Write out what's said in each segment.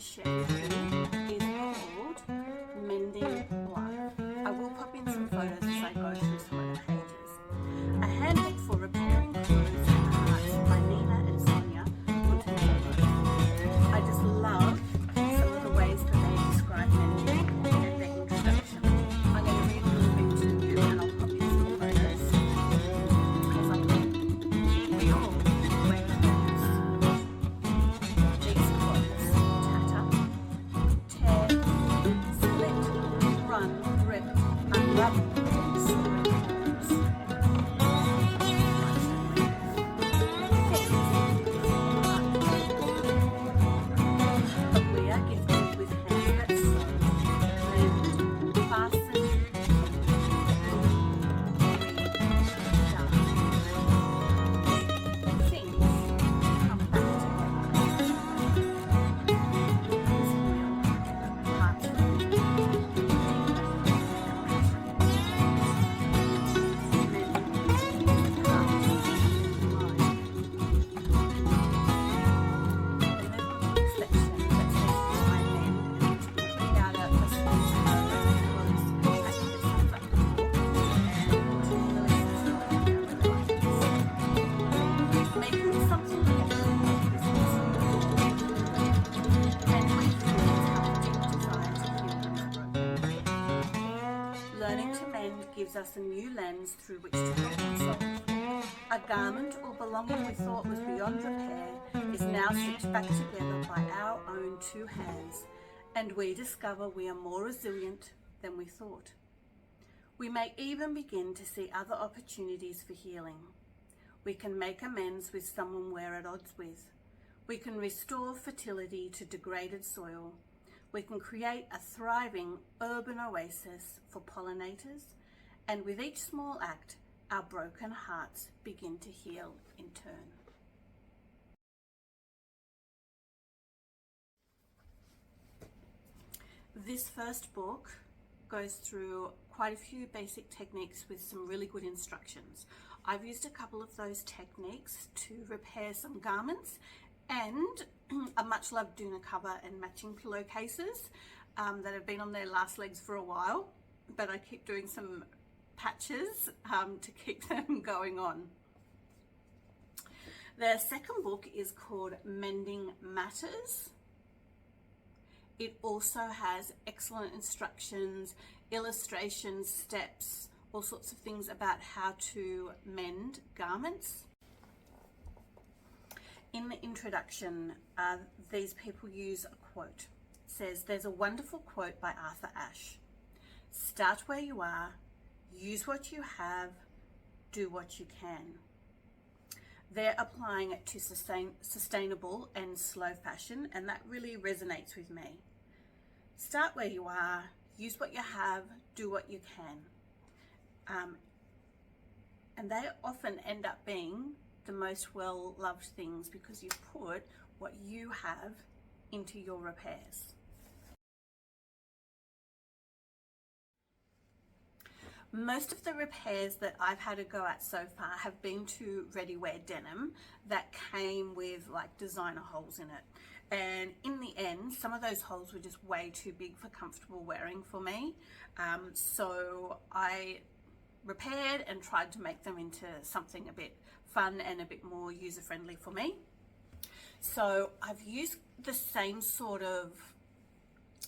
share with you is called Mending. I will pop in some photos as I go through some of the pages. A handbook for repairing clothes and hearts by Nina and Sonya, Montenegro. I just love some of the ways that they describe mending and their introduction. I'm going to read a little bit to you and I'll pop in some photos because I think we all wear clothes. These clothes tatter, tear, split, run, rip, unravel. Gives us a new lens through which to problem solve. A garment or belonging we thought was beyond repair is now stitched back together by our own two hands, and we discover we are more resilient than we thought. We may even begin to see other opportunities for healing. We can make amends with someone we're at odds with. We can restore fertility to degraded soil. We can create a thriving urban oasis for pollinators. And with each small act, our broken hearts begin to heal in turn. This first book goes through quite a few basic techniques with some really good instructions. I've used a couple of those techniques to repair some garments and a much loved doona cover and matching pillowcases that have been on their last legs for a while, but I keep doing some patches to keep them going on. The second book is called Mending Matters. It also has excellent instructions, illustrations, steps, all sorts of things about how to mend garments. In the introduction, these people use a quote. It says, "There's a wonderful quote by Arthur Ashe. Start where you are, use what you have, do what you can." They're applying it to sustainable and slow fashion, and that really resonates with me. Start where you are, use what you have, do what you can. And they often end up being the most well-loved things because you put what you have into your repairs. Most of the repairs that I've had a go at so far have been to ready-wear denim that came with like designer holes in it. And in the end, some of those holes were just way too big for comfortable wearing for me. So I repaired and tried to make them into something a bit fun and a bit more user-friendly for me. So I've used the same sort of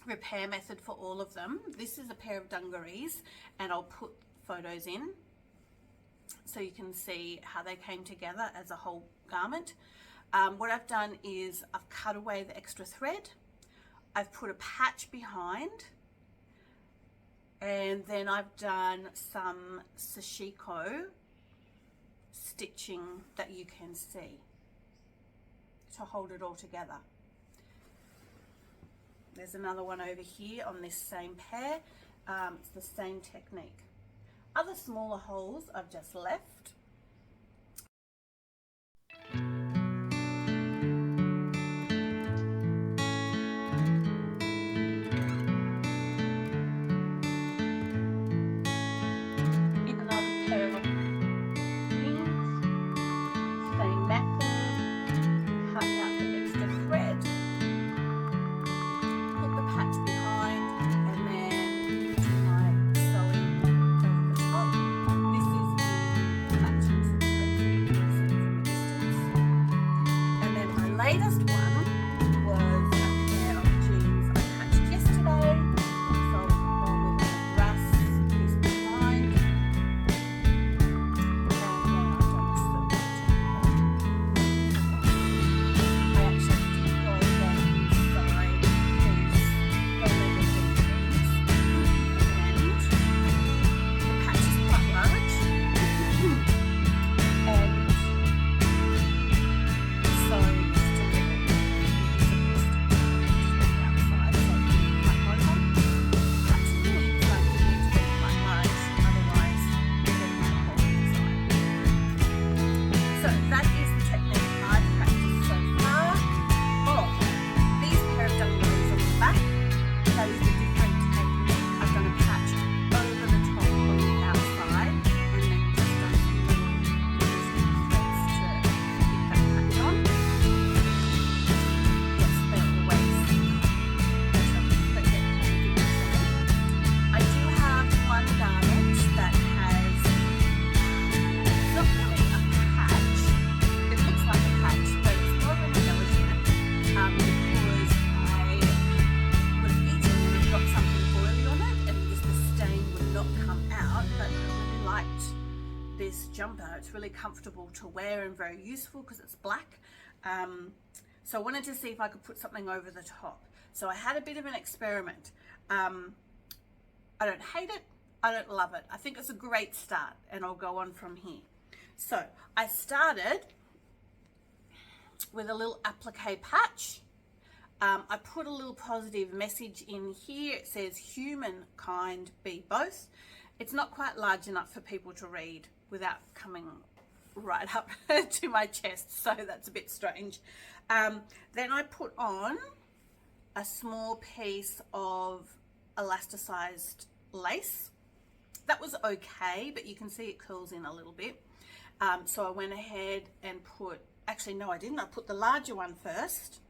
repair method for all of them. This is a pair of dungarees and I'll put photos in so you can see how they came together as a whole garment. What I've done is I've cut away the extra thread, I've put a patch behind, and then I've done some sashiko stitching that you can see to hold it all together. There's another one over here on this same pair. It's the same technique. Other smaller holes I've just left. In another pair of jeans, same method, cut out the extra thread. jumper. It's really comfortable to wear and very useful because it's black. So I wanted to see if I could put something over the top. So I had a bit of an experiment. I don't hate it, I don't love it. I think it's a great start, and I'll go on from here. So I started with a little applique patch. I put a little positive message in here. It says humankind be both. It's not quite large enough for people to read without coming right up to my chest, so that's a bit strange. Then I put on a small piece of elasticized lace. That was okay, but you can see it curls in a little bit. So I went ahead and put, actually no I didn't, I put the larger one first,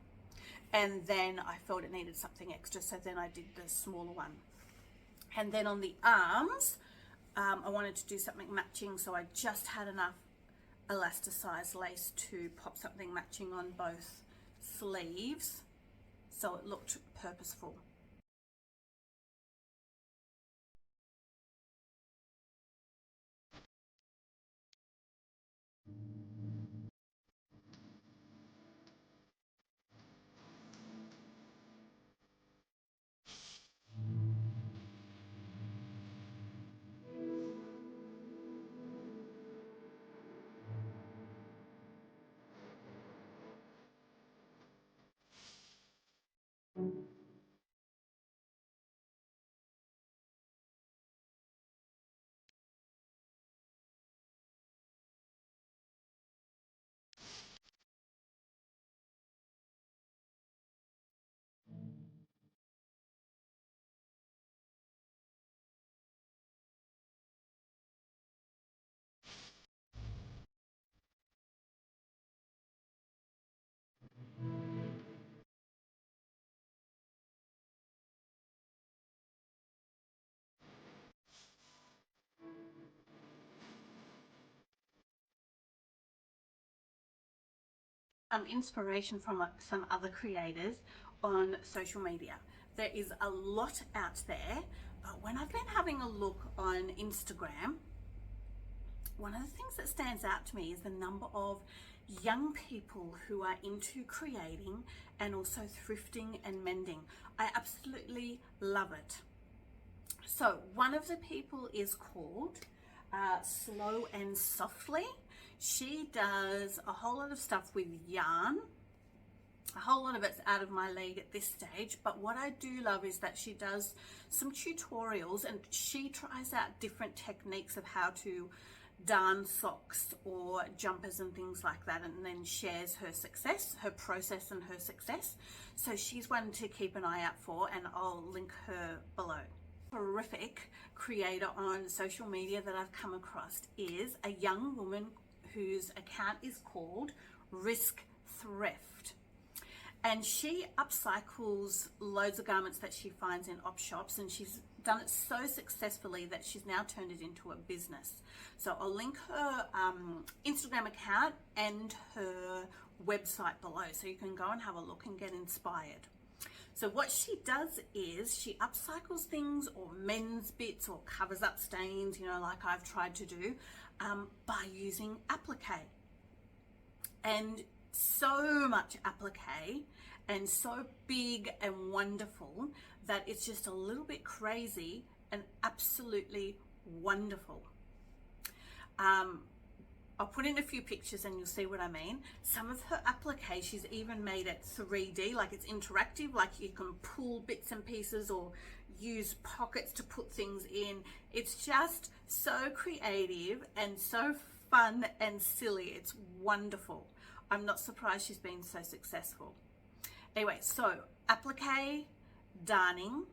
and then I felt it needed something extra, so then I did the smaller one. And then on the arms, I wanted to do something matching, so I just had enough elasticized lace to pop something matching on both sleeves, so it looked purposeful. Inspiration from some other creators on social media. There is a lot out there, but when I've been having a look on Instagram, one of the things that stands out to me is the number of young people who are into creating and also thrifting and mending. I absolutely love it. So one of the people is called Slow and Softly. She does a whole lot of stuff with yarn. A whole lot of it's out of my league at this stage, but what I do love is that she does some tutorials and she tries out different techniques of how to darn socks or jumpers and things like that, and then shares her success, her process and her success. So she's one to keep an eye out for, and I'll link her below. Horrific creator on social media that I've come across is a young woman whose account is called Thrift, and she upcycles loads of garments that she finds in op shops, and she's done it so successfully that she's now turned it into a business. So I'll link her Instagram account and her website below, so you can go and have a look and get inspired. So what she does is she upcycles things or mends bits or covers up stains, you know, like I've tried to do, by using applique. And so much applique and so big and wonderful that it's just a little bit crazy and absolutely wonderful. I'll put in a few pictures and you'll see what I mean. Some of her applique, she's even made it 3D, like it's interactive, like you can pull bits and pieces or use pockets to put things in. It's just so creative and so fun and silly. It's wonderful. I'm not surprised she's been so successful. Anyway, so applique, darning,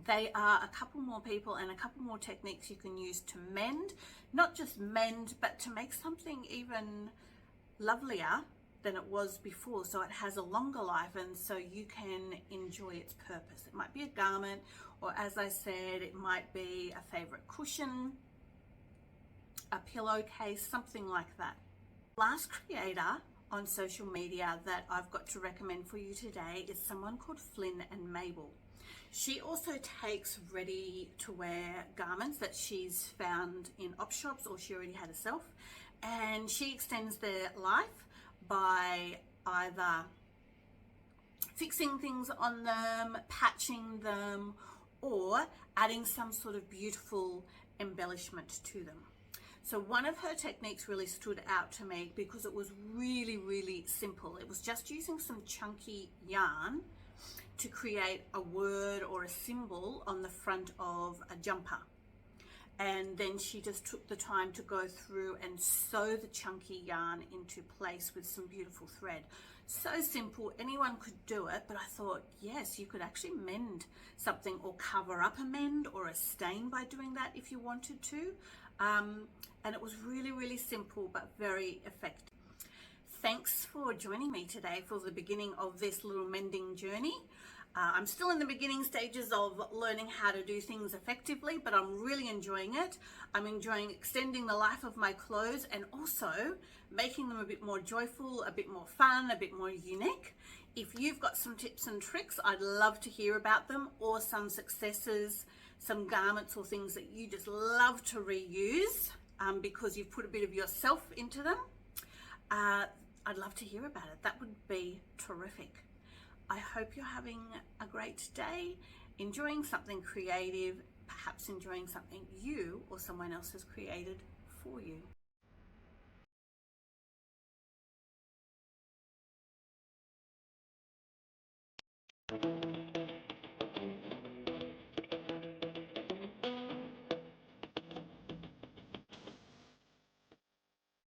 they are a couple more people and a couple more techniques you can use to mend. Not just mend, but to make something even lovelier than it was before, so it has a longer life and so you can enjoy its purpose. It might be a garment, or as I said, it might be a favorite cushion, a pillowcase, something like that. Last creator on social media that I've got to recommend for you today is someone called Flynn and Mabel. She also takes ready to wear garments that she's found in op shops or she already had herself, and she extends their life by either fixing things on them, patching them, or adding some sort of beautiful embellishment to them. So one of her techniques really stood out to me because it was really, really simple. It was just using some chunky yarn to create a word or a symbol on the front of a jumper. And then she just took the time to go through and sew the chunky yarn into place with some beautiful thread. So simple, anyone could do it, but I thought, yes, you could actually mend something or cover up a mend or a stain by doing that if you wanted to. And it was really, really simple, but very effective. Thanks for joining me today for the beginning of this little mending journey. I'm still in the beginning stages of learning how to do things effectively, but I'm really enjoying it. I'm enjoying extending the life of my clothes and also making them a bit more joyful, a bit more fun, a bit more unique. If you've got some tips and tricks, I'd love to hear about them, or some successes, some garments or things that you just love to reuse because you've put a bit of yourself into them. I'd love to hear about it. That would be terrific. I hope you're having a great day, enjoying something creative, perhaps enjoying something you or someone else has created for you.